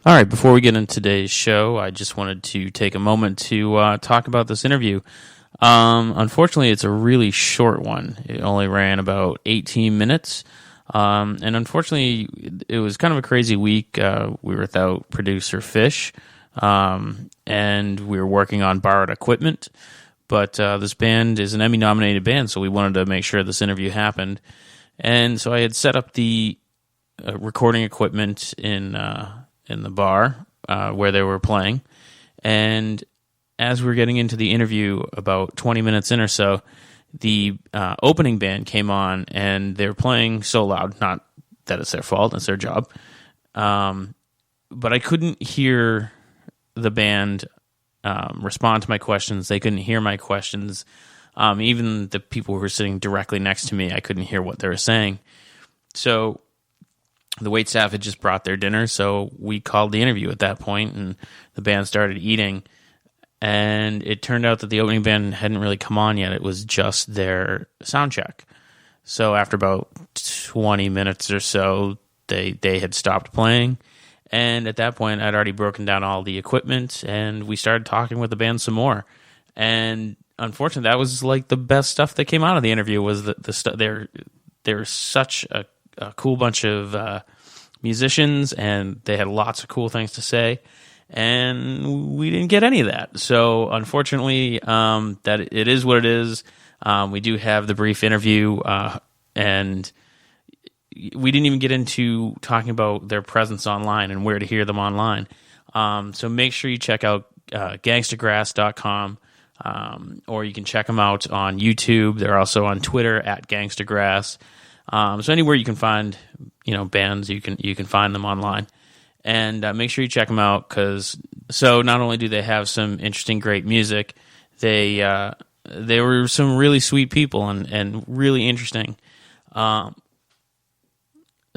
All right, before we get into today's show, I just wanted to take a moment to talk about this interview. Unfortunately, it's a really short one. It only ran about 18 minutes. And unfortunately, it was kind of a crazy week. We were without producer Fish, and we were working on borrowed equipment. But this band is an Emmy-nominated band, so we wanted to make sure this interview happened. And so I had set up the recording equipment in the bar where they were playing. And as we were getting into the interview, about 20 minutes in or so, the opening band came on, and they were playing so loud. Not that it's their fault, it's their job. But I couldn't hear the band respond to my questions. They couldn't hear my questions. Even the people who were sitting directly next to me, I couldn't hear what they were saying. So the waitstaff had just brought their dinner, so we called the interview at that point, and the band started eating. And it turned out that the opening band hadn't really come on yet. It was just their sound check. So after about 20 minutes or so, they had stopped playing. And at that point, I'd already broken down all the equipment, and we started talking with the band some more. And unfortunately, that was like the best stuff that came out of the interview. Was the stuff. They're such a cool bunch of musicians, and they had lots of cool things to say. And we didn't get any of that. So unfortunately, that it is what it is. We do have the brief interview, and we didn't even get into talking about their presence online and where to hear them online. So make sure you check out Gangstagrass.com, or you can check them out on YouTube. They're also on Twitter at Gangstagrass. So anywhere you can find bands, you can find them online. And make sure you check them out, because not only do they have some interesting, great music, they were some really sweet people and really interesting.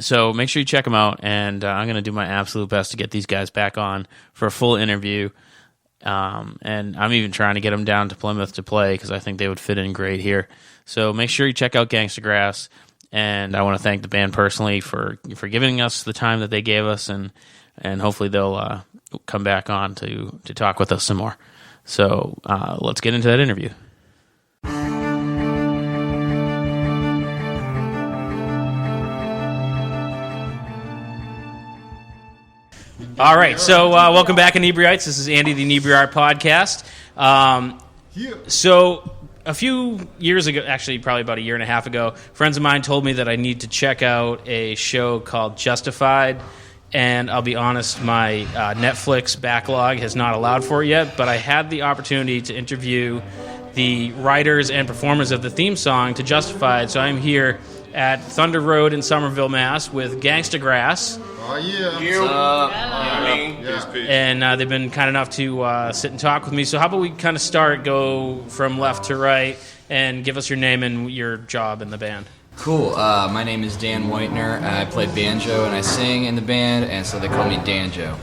So make sure you check them out, and I'm going to do my absolute best to get these guys back on for a full interview. And I'm even trying to get them down to Plymouth to play, because I think they would fit in great here. So make sure you check out Gangstagrass, and I want to thank the band personally for giving us the time that they gave us, and hopefully they'll come back on to talk with us some more. So let's get into that interview. All right, so welcome back, Inebri-ites. This is Andy, the Inebri-art podcast. So a few years ago, actually probably about a year and a half ago, friends of mine told me that I need to check out a show called Justified. And I'll be honest, my Netflix backlog has not allowed for it yet, but I had the opportunity to interview the writers and performers of the theme song to Justified. So I'm here at Thunder Road in Somerville, Mass. with Gangstagrass. Oh, yeah. And they've been kind enough to sit and talk with me. So how about we kind of go from left to right, and give us your name and your job in the band. Cool. My name is Dan Whitener. I play banjo and I sing in the band, and so they call me Danjo.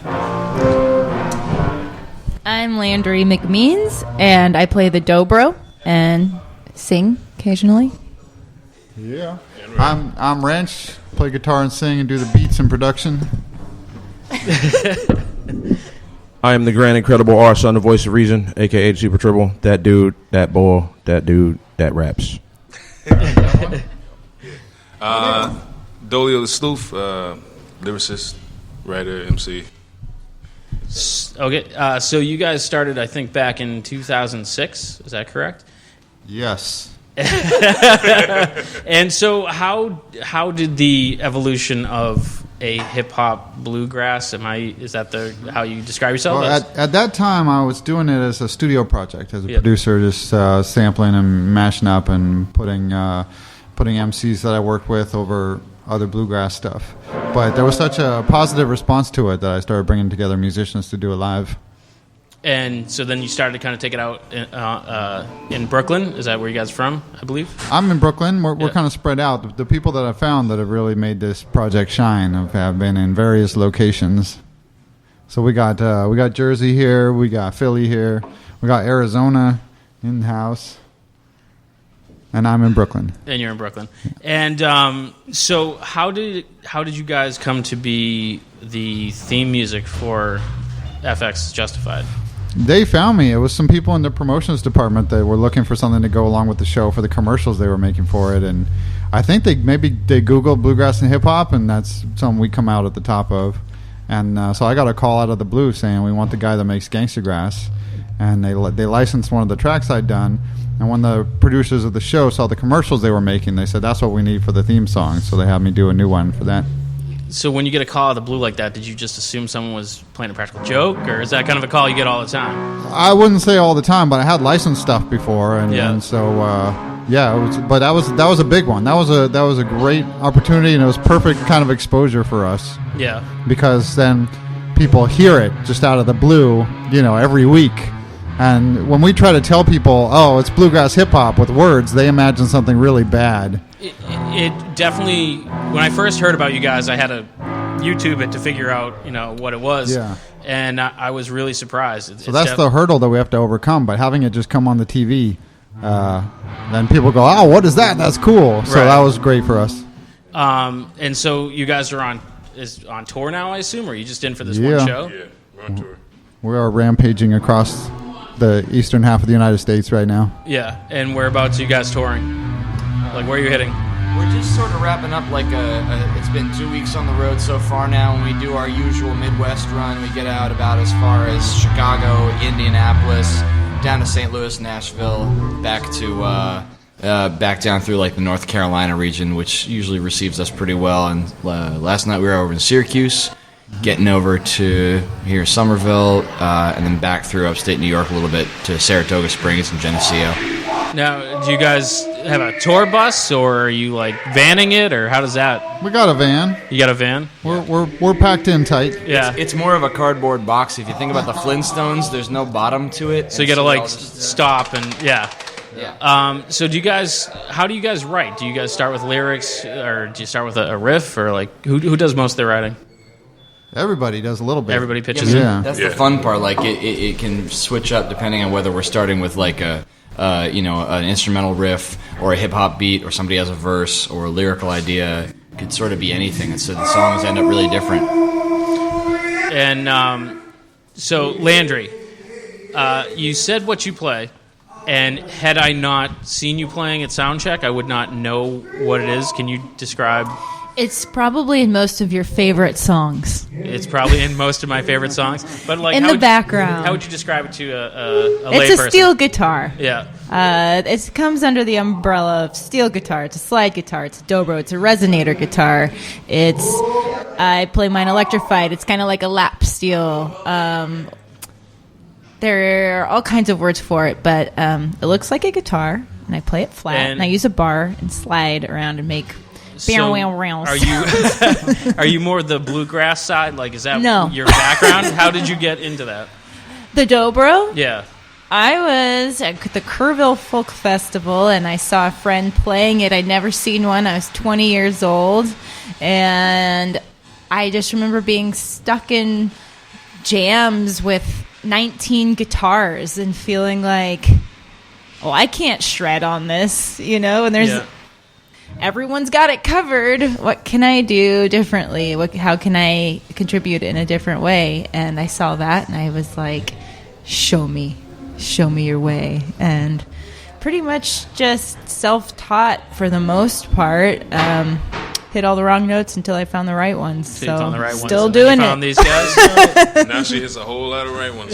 I'm Landry McMeans, and I play the dobro and sing occasionally. Yeah. I'm Wrench. Play guitar and sing and do the beats and production. I am the grand incredible R, son, the voice of reason, a.k.a. Super Triple. That dude, that boy, that dude, that raps. Dolio the Sleuth, lyricist, writer, MC. Okay, so you guys started, I think, back in 2006. Is that correct? Yes. And so how did the evolution of a hip-hop bluegrass, is that how you describe yourself? Well, at that time, I was doing it as a studio project, as a producer, just sampling and mashing up and putting MCs that I worked with over other bluegrass stuff. But there was such a positive response to it that I started bringing together musicians to do it live. And so then you started to kind of take it out in Brooklyn. Is that where you guys are from, I believe? I'm in Brooklyn. We're kind of spread out. The people that I found that have really made this project shine have been in various locations. So we got Jersey here, we got Philly here, we got Arizona in the house. And I'm in Brooklyn. And you're in Brooklyn. And so how did you guys come to be the theme music for FX Justified? They found me. It was some people in the promotions department that were looking for something to go along with the show for the commercials they were making for it. And I think they Googled bluegrass and hip hop, and that's something we come out at the top of. And so I got a call out of the blue saying we want the guy that makes Gangstagrass. And they licensed one of the tracks I'd done. And when the producers of the show saw the commercials they were making, they said, that's what we need for the theme song. So they had me do a new one for that. So when you get a call out of the blue like that, did you just assume someone was playing a practical joke? Or is that kind of a call you get all the time? I wouldn't say all the time, but I had licensed stuff before. And so, but that was a big one. That was a great opportunity, and it was perfect kind of exposure for us. Yeah. Because then people hear it just out of the blue, every week. And when we try to tell people, oh, it's bluegrass hip-hop with words, they imagine something really bad. It definitely, when I first heard about you guys, I had to YouTube it to figure out, what it was. Yeah. And I was really surprised. So that's the hurdle that we have to overcome. But having it just come on the TV, then people go, oh, what is that? That's cool. So that was great for us. And so you guys are on tour now, I assume, or are you just in for this one show? Yeah, we're on tour. We are rampaging across the eastern half of the United States right now. Yeah, and whereabouts are you guys touring? Like, where are you hitting? We're just sort of wrapping up it's been 2 weeks on the road so far now. When we do our usual Midwest run, we get out about as far as Chicago, Indianapolis, down to St. Louis, Nashville, back down through like the North Carolina region, which usually receives us pretty well. And last night we were over in Syracuse, getting over to here Somerville, and then back through upstate New York a little bit to Saratoga Springs and Geneseo. Now, do you guys have a tour bus, or are you like vanning it, or how does that? We got a van. You got a van? We're packed in tight. Yeah. It's more of a cardboard box. If you think about the Flintstones, there's no bottom to it. So you got to stop and yeah. So how do you guys write? Do you guys start with lyrics, or do you start with a riff, or like who does most of the writing? Everybody does a little bit. Everybody pitches in. That's the fun part. Like it can switch up depending on whether we're starting with like an instrumental riff or a hip hop beat, or somebody has a verse or a lyrical idea. It could sort of be anything, and so the songs end up really different. And so Landry, you said what you play, and had I not seen you playing at Soundcheck, I would not know what it is. Can you describe? It's probably in most of your favorite songs. It's probably in most of my favorite songs, but like in the background. How would you describe it to a layperson? It's a steel guitar. Yeah. It comes under the umbrella of steel guitar. It's a slide guitar. It's a dobro. It's a resonator guitar. I play mine electrified. It's kind of like a lap steel. There are all kinds of words for it, but it looks like a guitar, and I play it flat, and I use a bar and slide around and make. So are you more the bluegrass side? Like, is that your background? How did you get into that? The dobro? Yeah. I was at the Kerrville Folk Festival, and I saw a friend playing it. I'd never seen one. I was 20 years old, and I just remember being stuck in jams with 19 guitars and feeling like, oh, I can't shred on this, and there's... Yeah. Everyone's got it covered. What can I do differently? How can I contribute in a different way? And I saw that, and I was like, show me your way. And pretty much just self-taught for the most part. Hit all the wrong doing until I found the right ones. So still doing it. Found these guys. Now she hits a whole lot of right ones.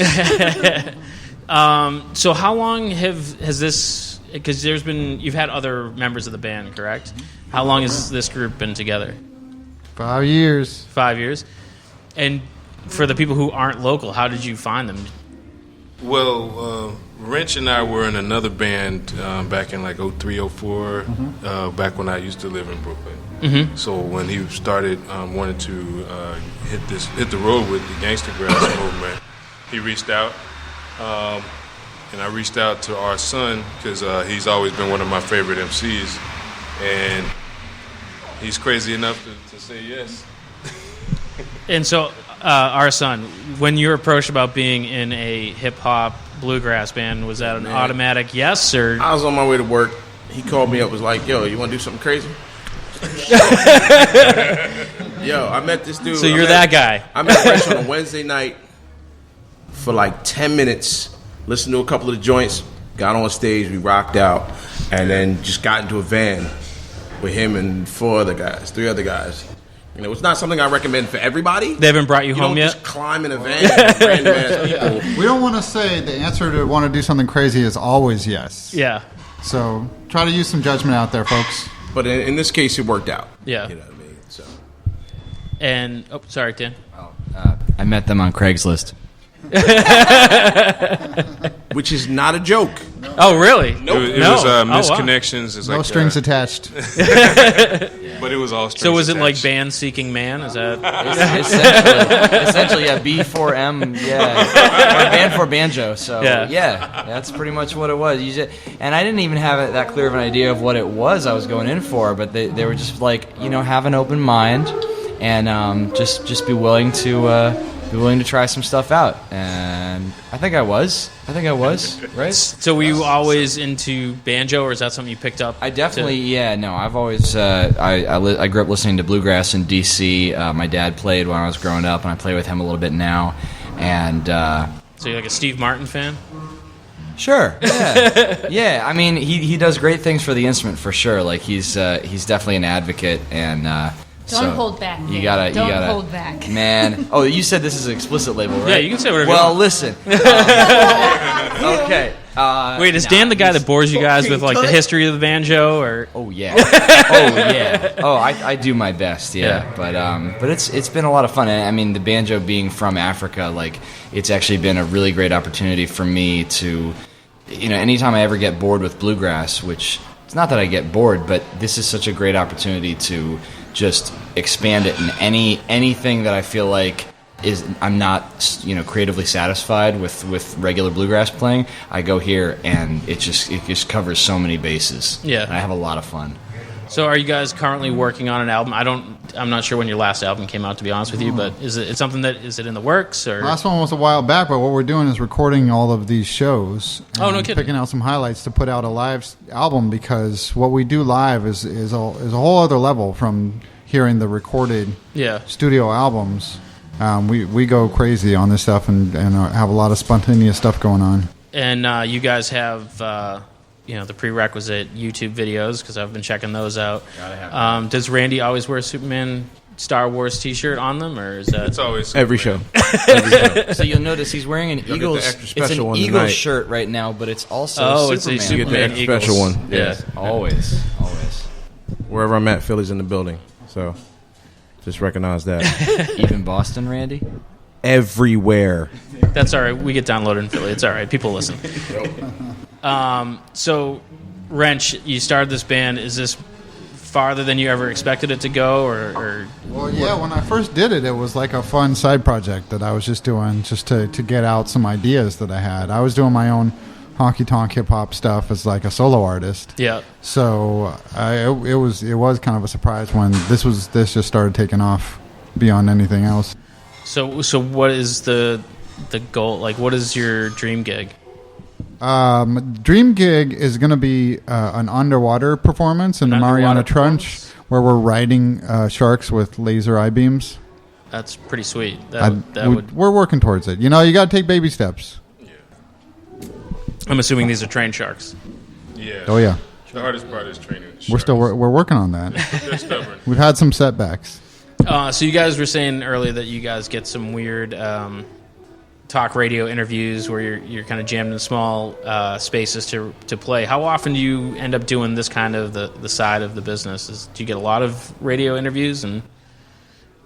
So how long has this? Because you've had other members of the band, correct? How long has this group been together? 5 years. 5 years. And for the people who aren't local, how did you find them? Well, Wrench and I were in another band back in like 03, 04, back when I used to live in Brooklyn. Mm-hmm. So when he started wanting to hit the road with the Gangstagrass movement, he reached out. And I reached out to our son because he's always been one of my favorite MCs, and he's crazy enough to say yes. And so, our son, when you were approached about being in a hip hop bluegrass band, was that an automatic yes, or I was on my way to work. he called me up, was like, yo, you want to do something crazy? Yo, I met this dude. So you're that guy. I met Rich on a Wednesday night for like 10 minutes, listened to a couple of the joints, got on stage, we rocked out, and then just got into a van with him and 3 other guys. You know, it's not something I recommend for everybody. They haven't brought you home don't yet? just climb in a van with random ass people. We don't want to say the answer to want to do something crazy is always yes. Yeah. So try to use some judgment out there, folks. But in this case, it worked out. Yeah. You know what I mean? So. And, sorry, Dan. I met them on Craigslist. Which is not a joke. Oh, really? It was misconnections. It's No like, strings attached. but it was all strings So was it like attached. band seeking man? Is that essentially, yeah, B4M, yeah, or band for banjo. So Yeah. that's pretty much what it was. And I didn't even have that clear of an idea of what it was I was going in for, but they were just like, have an open mind and just be willing to try some stuff out. And I think I was, right? So were you always into banjo, or is that something you picked up? I definitely, I've always, I grew up listening to Bluegrass in D.C. My dad played when I was growing up, and I play with him a little bit now. And So you're like a Steve Martin fan? sure, yeah, yeah. I mean, he does great things for the instrument for sure. Like he's definitely an advocate, and Don't hold back. You Dan. gotta hold back. man. Oh, you said this is an explicit label, right? Yeah, you can say whatever Well, you want. listen. Okay. Wait, is Dan the guy that bores you guys with like the history of the banjo, or? Oh yeah. Oh yeah. Oh, I do my best. Yeah. But it's been a lot of fun. And I mean, the banjo being from Africa, like it's actually been a really great opportunity for me to, anytime I ever get bored with bluegrass, which it's not that I get bored, but this is such a great opportunity to just expand it in anything that I feel like I'm not creatively satisfied with regular bluegrass playing. I go here and it just covers so many bases. Yeah. And I have a lot of fun. So are you guys currently working on an album? I'm not sure when your last album came out, to be honest with you, but is it something is it in the works, or? Last one was a while back, but what we're doing is recording all of these shows. Oh, no and kidding. Picking out some highlights to put out a live album, because what we do live is a whole other level from hearing the recorded studio albums. We go crazy on this stuff and have a lot of spontaneous stuff going on. And you guys have the prerequisite YouTube videos, because I've been checking those out. Does Randy always wear a Superman Star Wars T-shirt on them, or is that? It's always Every show. So you'll notice he's wearing an You'll get Eagles. the extra It's special an one Eagles tonight. shirt right now, but it's also It's a Superman. You get the Superman extra Eagles. special one. Yeah. Always. Wherever I'm at, Philly's in the building. So just recognize that. Even Boston, Randy. Everywhere. That's all right. We get downloaded in Philly. It's all right. People listen. So, Wrench, you started this band. Is this farther than you ever expected it to go, or? Well, yeah, when I first did it, it was like a fun side project that I was just doing just to get out some ideas that I had. I was doing my own honky-tonk hip-hop stuff as like a solo artist. Yeah. So it was kind of a surprise when this just started taking off beyond anything else. So what is the goal? Like, what is your dream gig? Dream gig is going to be an underwater performance in the Mariana Trench, where we're riding sharks with laser I-beams. That's pretty sweet. We're working towards it. You got to take baby steps. I'm assuming these are trained sharks. Yeah. Oh yeah. The hardest part is training. We're working on that. They're stubborn. We've had some setbacks. So you guys were saying earlier that you guys get some weird talk radio interviews where you're kind of jammed in small spaces to play. How often do you end up doing this kind of the side of the business? Do you get a lot of radio interviews? And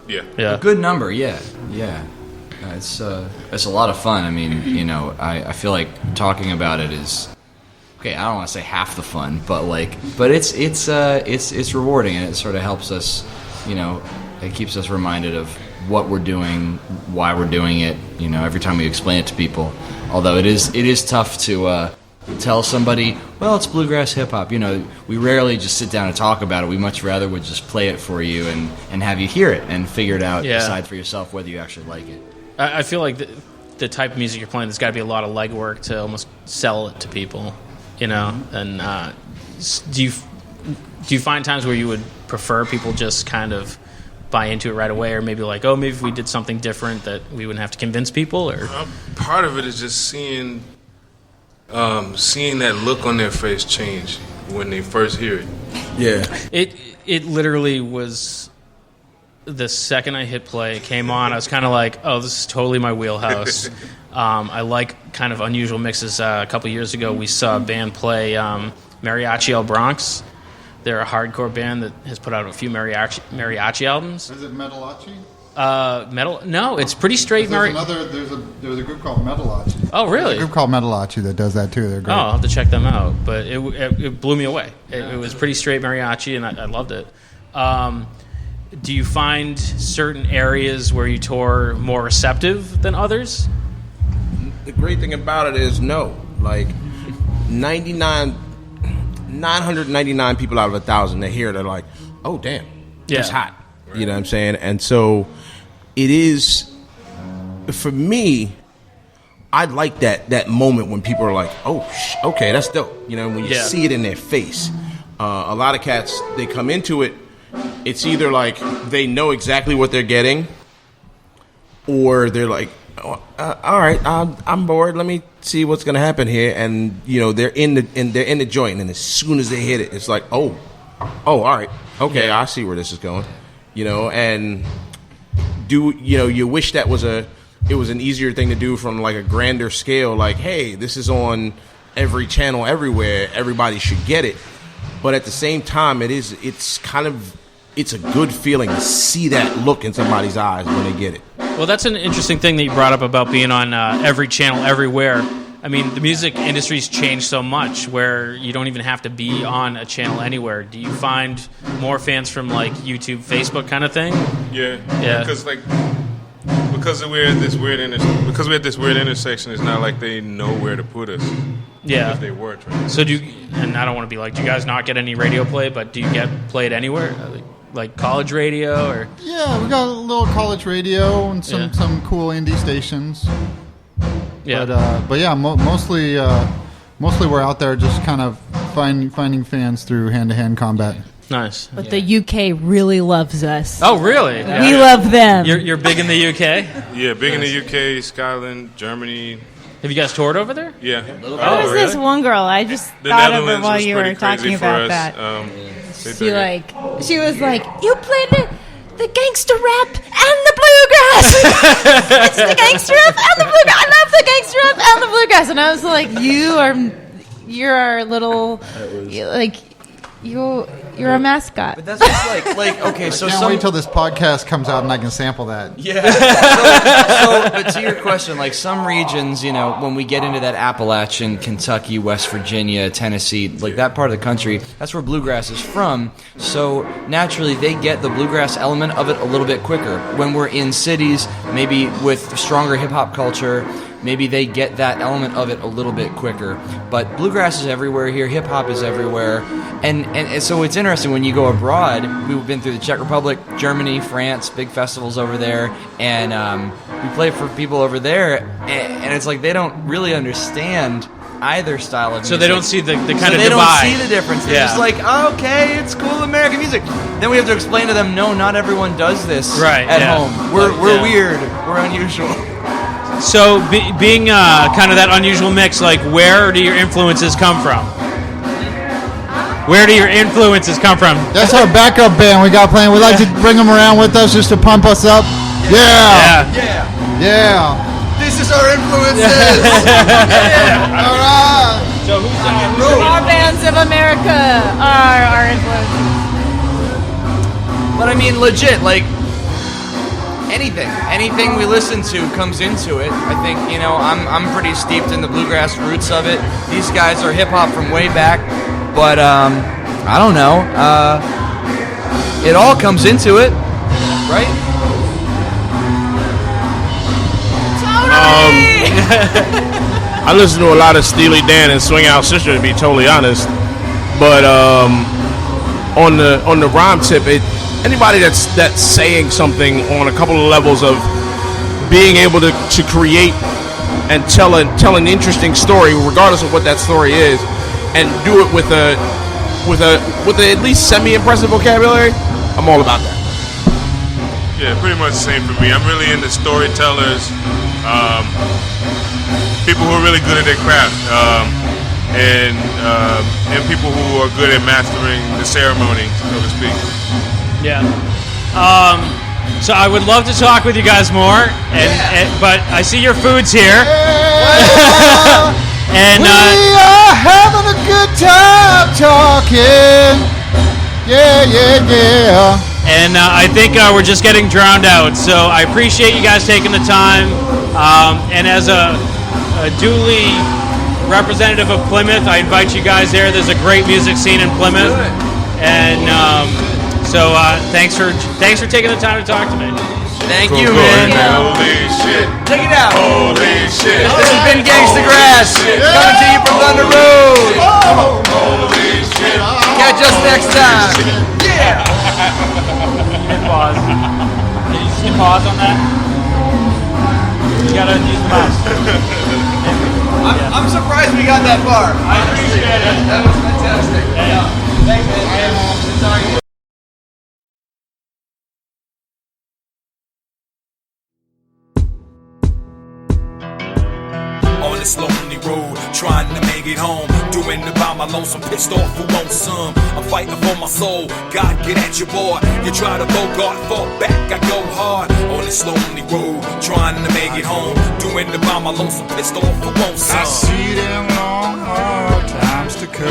Yeah. A good number, yeah. It's a lot of fun. I mean, I feel like talking about it is okay. I don't want to say half the fun, but it's rewarding, and it sort of helps us. It keeps us reminded of what we're doing, why we're doing it. Every time we explain it to people. Although it is tough to tell somebody, well, it's bluegrass hip hop. We rarely just sit down and talk about it. We much rather would just play it for you and have you hear it and figure it out, decide for yourself whether you actually like it. I feel like the type of music you're playing, there's got to be a lot of legwork to almost sell it to people, and do you find times where you would prefer people just kind of buy into it right away, or maybe like, oh, maybe if we did something different that we wouldn't have to convince people? Or part of it is just seeing that look on their face change when they first hear it. Yeah. It literally was the second I hit play, it came on, I was kind of like, oh, this is totally my wheelhouse. I like kind of unusual mixes. A couple years ago, we saw a band play Mariachi El Bronx. They're a hardcore band that has put out a few mariachi albums. Is it Metalachi? Metal? No, it's pretty straight. There's a group called Metalachi. Oh, really? There's a group called Metalachi that does that too. They're great. Oh, I'll have to check them out. But it blew me away. It was pretty straight mariachi, and I loved it. Do you find certain areas where you tour more receptive than others? The great thing about it is no. Like 999 people out of 1,000, they hear it, they're like, oh, damn, that's hot. You know what I'm saying? And so it is, for me, I like that moment when people are like, oh, okay, that's dope. You know, when you see it in their face. A lot of cats, they come into it, it's either like they know exactly what they're getting, or they're like, oh, all right, I'm bored. Let me see what's going to happen here. And you know, they're in the joint, and as soon as they hit it, it's like, oh, all right, okay, I see where this is going. You know, and you wish that it was an easier thing to do from like a grander scale. Like, hey, this is on every channel everywhere. Everybody should get it. But at the same time, it's a good feeling to see that look in somebody's eyes when they get it. Well, that's an interesting thing that you brought up about being on every channel everywhere. I mean, the music industry's changed so much where you don't even have to be on a channel anywhere. Do you find more fans from like YouTube, Facebook kind of thing? Yeah. Because we're at this weird intersection, it's not like they know where to put us. Yeah. If they were trying. So and I don't want to be like, do you guys not get any radio play? But do you get played anywhere? Like college radio or? Yeah, we got a little college radio and some cool indie stations. Yeah. But yeah, mostly we're out there just kind of finding fans through hand-to-hand combat. Nice. But the UK really loves us. Oh, really? We love them. You're big in the UK? Yeah, big in the UK, Scotland, Germany. Have you guys toured over there? Yeah. What was this one girl? I just thought of her while you were talking about that. She was like, you played the gangster rap and the bluegrass. It's the gangster rap and the bluegrass. I love the gangster rap and the bluegrass. And I was like, you're our little, you're a mascot. But that's just like okay. So can't wait till this podcast comes out and I can sample that. Yeah. But to your question, like some regions, you know, when we get into that Appalachian, Kentucky, West Virginia, Tennessee, like that part of the country, that's where bluegrass is from. So naturally, they get the bluegrass element of it a little bit quicker. When we're in cities, maybe with stronger hip hop culture, maybe they get that element of it a little bit quicker. But bluegrass is everywhere here. Hip hop is everywhere. And so it's interesting when you go abroad. We've been through the Czech Republic, Germany, France, big festivals over there. And we play for people over there. And it's like they don't really understand either style of music. So they don't see the kind of divide. They don't see the difference. They're just like, oh, okay, it's cool American music. Then we have to explain to them, no, not everyone does this at home. We're weird. We're unusual. So being kind of that unusual mix, like where do your influences come from? Where do your influences come from? That's our backup band we got playing. We like to bring them around with us just to pump us up. Yeah. This is our influences. All right. So who's Our bands of America are our influences. But I mean, legit, like anything we listen to comes into it. I think, you know, I'm pretty steeped in the bluegrass roots of it. These guys are hip hop from way back, but I don't know. It all comes into it, right? I listen to a lot of Steely Dan and Swing Out Sister, to be totally honest. But on the rhyme tip, anybody that's saying something on a couple of levels of being able to create and tell an interesting story, regardless of what that story is, and do it with with a at least semi-impressive vocabulary, I'm all about that. Yeah, pretty much the same for me. I'm really into storytellers, people who are really good at their craft, and people who are good at mastering the ceremony, so to speak. Yeah. So I would love to talk with you guys more, but I see your food's here. And we are having a good time talking. Yeah. And I think we're just getting drowned out. So I appreciate you guys taking the time. And as a duly representative of Plymouth, I invite you guys there. There's a great music scene in Plymouth. And so thanks for taking the time to talk to me. Thank you, man. Holy shit. Check it out. Holy shit. This has been Gangstagrass, coming to you from Thunder Road. Holy shit. Catch us next time. Yeah. Hit pause. Can you just hit pause on that? You gotta use the mouse. I'm surprised we got that far. I appreciate it. That was fantastic. Yeah. Thanks, man. Good talking to you. On this lonely road, trying to make it home. Doing it by my lonesome, pissed off who wants some. I'm fighting for my soul, God get at your boy. You try to bogart, fall back, I go hard. On this lonely road, trying to make it home. Doing it by my lonesome, pissed off who wants some. I see them long, hard times to come.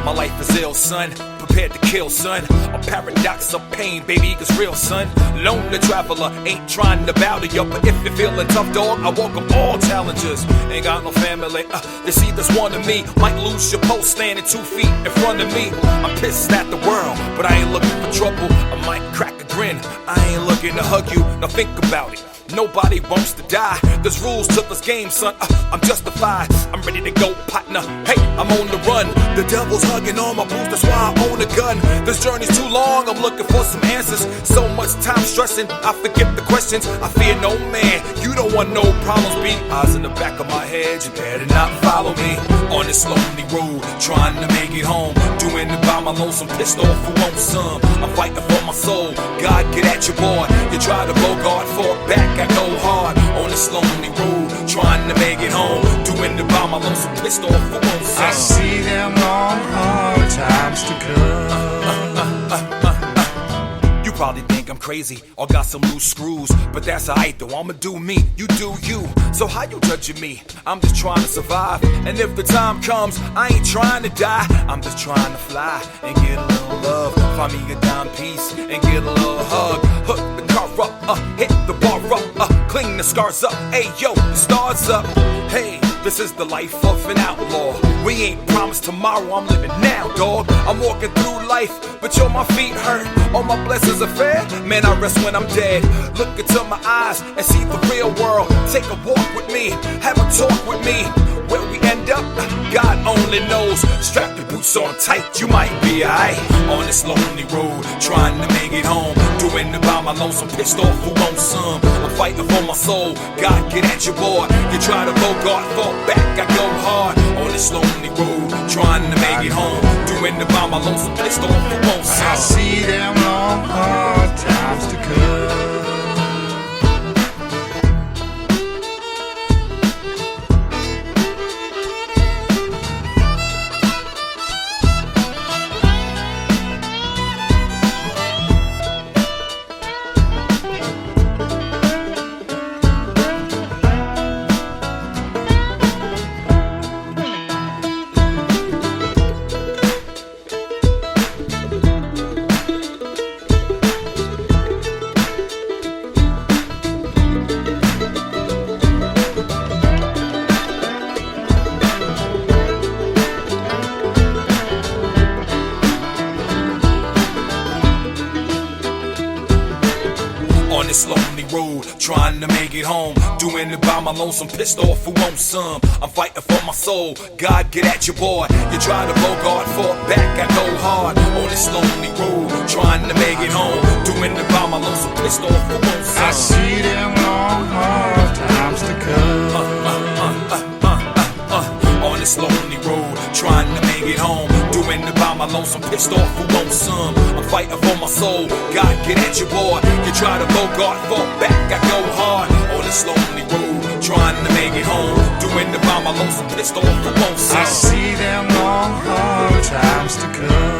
My life is ill, son. Prepared to kill, son. A paradox of pain, baby, cause real, son. Lonely traveler, ain't trying to battle you, but if you're feeling tough, dog, I welcome all challenges. Ain't got no family, they see this one of me. Might lose your post standing 2 feet in front of me. I'm pissed at the world, but I ain't looking for trouble. I might crack a grin, I ain't looking to hug you. Now think about it. Nobody wants to die. There's rules to this game, son. I'm justified. I'm ready to go, partner. Hey, I'm on the run. The devil's hugging on my boots, that's why I own a gun. This journey's too long, I'm looking for some answers. So much time stressing, I forget the questions. I fear no man, you don't want no problems. Be eyes in the back of my head, you better not follow me. On this lonely road, trying to make it home. Doing it by my lonesome, pissed off who wants some. I'm fighting for my soul, God get at your boy. You try to bogart, fall back, I go hard. On this lonely road, trying to make it home. Doing it by my lonesome, pissed off who wants some. I see them long, hard times to come. You probably think I'm crazy or got some loose screws, but that's alright though, I'ma do me, you do you. So how you judging me? I'm just trying to survive, and if the time comes, I ain't trying to die. I'm just trying to fly and get a little love. Find me a dime piece and get a little hug. Hook the car up, hit the bar up, clean the scars up. Hey yo, the stars up. Hey, this is the life of an outlaw. We ain't promised tomorrow, I'm living now, dog. I'm walking through life, but yo, my feet hurt. All my blessings are fair, man, I rest when I'm dead. Look into my eyes and see the real world. Take a walk with me, have a talk with me. Where we end up, God only knows. Strap your boots on tight, you might be alright. On this lonely road, trying to make it home. Doing it by my lonesome, pissed off who wants some. I'm fighting for my soul, God get at your boy. You try to bogart, fall back, I go hard. On this lonely road, trying to make it home. Doing it by my lonesome, pissed off who wants some. I see them long, hard times to come. On this lonely road, trying to make it home. Doing it by my lonesome, pissed off who wants some. I'm fighting for my soul, God get at your boy. You try to bogart, fall back, I go hard. On this lonely road, trying to make it home. Doing it by my lonesome, pissed off who wants some. I see them long, hard times to come. On this lonely road, trying lonesome, pissed off, who wants some? I'm fighting for my soul, God, get at your boy. You try to bogart, fall back, I go hard on this lonely road, trying to make it home. Doing the by my lonesome, pissed off, who wants some? I see them long, hard times to come.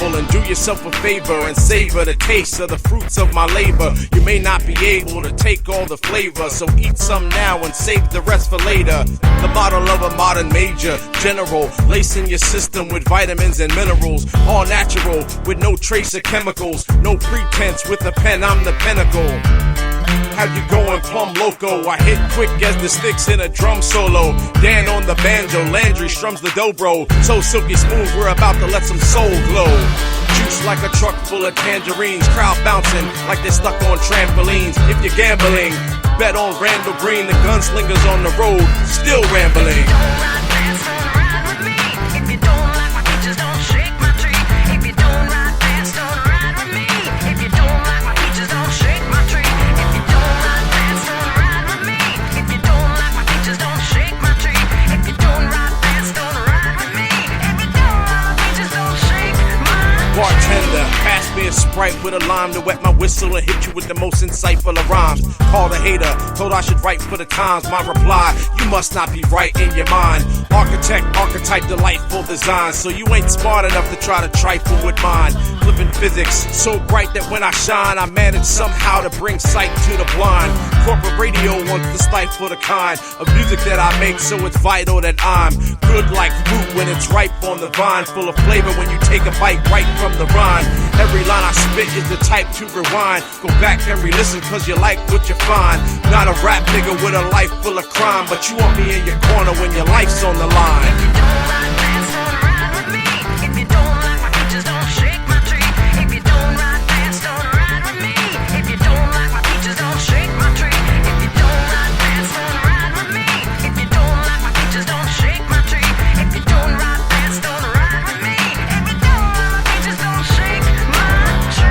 And do yourself a favor and savor the taste of the fruits of my labor. You may not be able to take all the flavor, so eat some now and save the rest for later. The bottle of a modern major general, lacing your system with vitamins and minerals, all natural with no trace of chemicals, no pretense. With a pen I'm the pinnacle. have you going plumb loco. I hit quick as the sticks in a drum solo. Dan on the banjo, Landry strums the dobro. So silky smooth, we're about to let some soul glow. Juice like a truck full of tangerines. Crowd bouncing like they're stuck on trampolines. If you're gambling, bet on Randall Green. The gunslingers on the road, still rambling. Bartender, pass me a Sprite with a lime to wet my whistle and hit you with the most insightful of rhymes. Called a hater, told I should write for the times. My reply, you must not be right in your mind. Architect, archetype, delightful design. So you ain't smart enough to try to trifle with mine. Flipping physics, so bright that when I shine, I manage somehow to bring sight to the blind. Corporate radio wants to stifle the kind of music that I make, so it's vital that I'm good like fruit when it's ripe on the vine. Full of flavor when you take a bite right from the rind. Every line I spit is the type to rewind. Go back and re-listen cause you like what you find. Not a rap nigga with a life full of crime, but you want me in your corner when your life's on the line. If you don't like dance, don't ride with me. If you don't like my features, don't shake my tree. If you don't like dance, don't ride with me. If you don't like my features, don't shake my tree. If you don't like dance, don't ride with me. If you don't like my features, don't shake my tree. If you don't like dance, don't ride with me. If you don't like my features, don't shake my tree.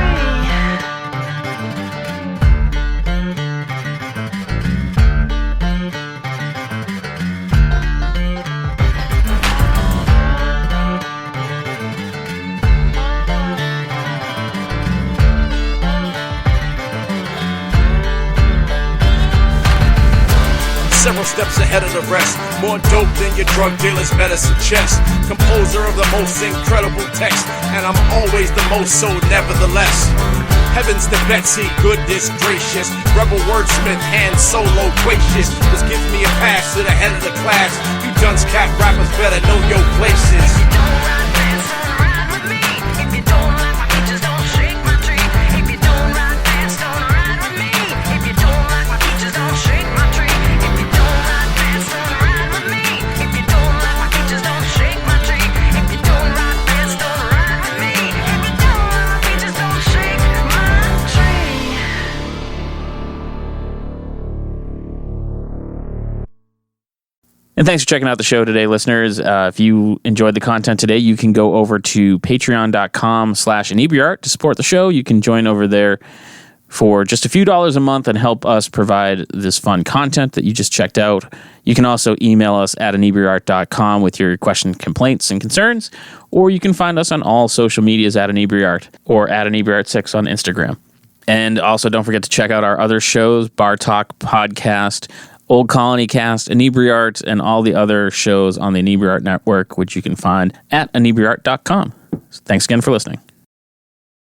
Several steps ahead of the rest. More dope than your drug dealer's medicine chest. Composer of the most incredible text, and I'm always the most so nevertheless. Heavens to Betsy, goodness gracious. Rebel wordsmith, hand solo gracious. This gives me a pass to the head of the class. You dunce cap rappers better know your places. If you don't ride dance, don't ride with me. If you don't like my features, don't shake my tree. If you don't ride dance, don't ride with me. If you don't like my features, don't shake my tree. If you don't ride dance, don't ride with me. If you don't like my features, don't shake my tree. If you don't ride dance, don't ride with me. If you don't like my features, don't shake my tree. And thanks for checking out the show today, listeners. If you enjoyed the content today, you can go over to patreon.com/Inebri-art to support the show. You can join over there for just a few dollars a month and help us provide this fun content that you just checked out. You can also email us at Inebri-art.com with your questions, complaints, and concerns, or you can find us on all social medias at Inebri-art or at Inebri-art6 on Instagram. And also don't forget to check out our other shows, Bar Talk Podcast, Old Colony Cast, Inebri-art, and all the other shows on the Inebri-art Network, which you can find at Inebri-art.com. Thanks again for listening.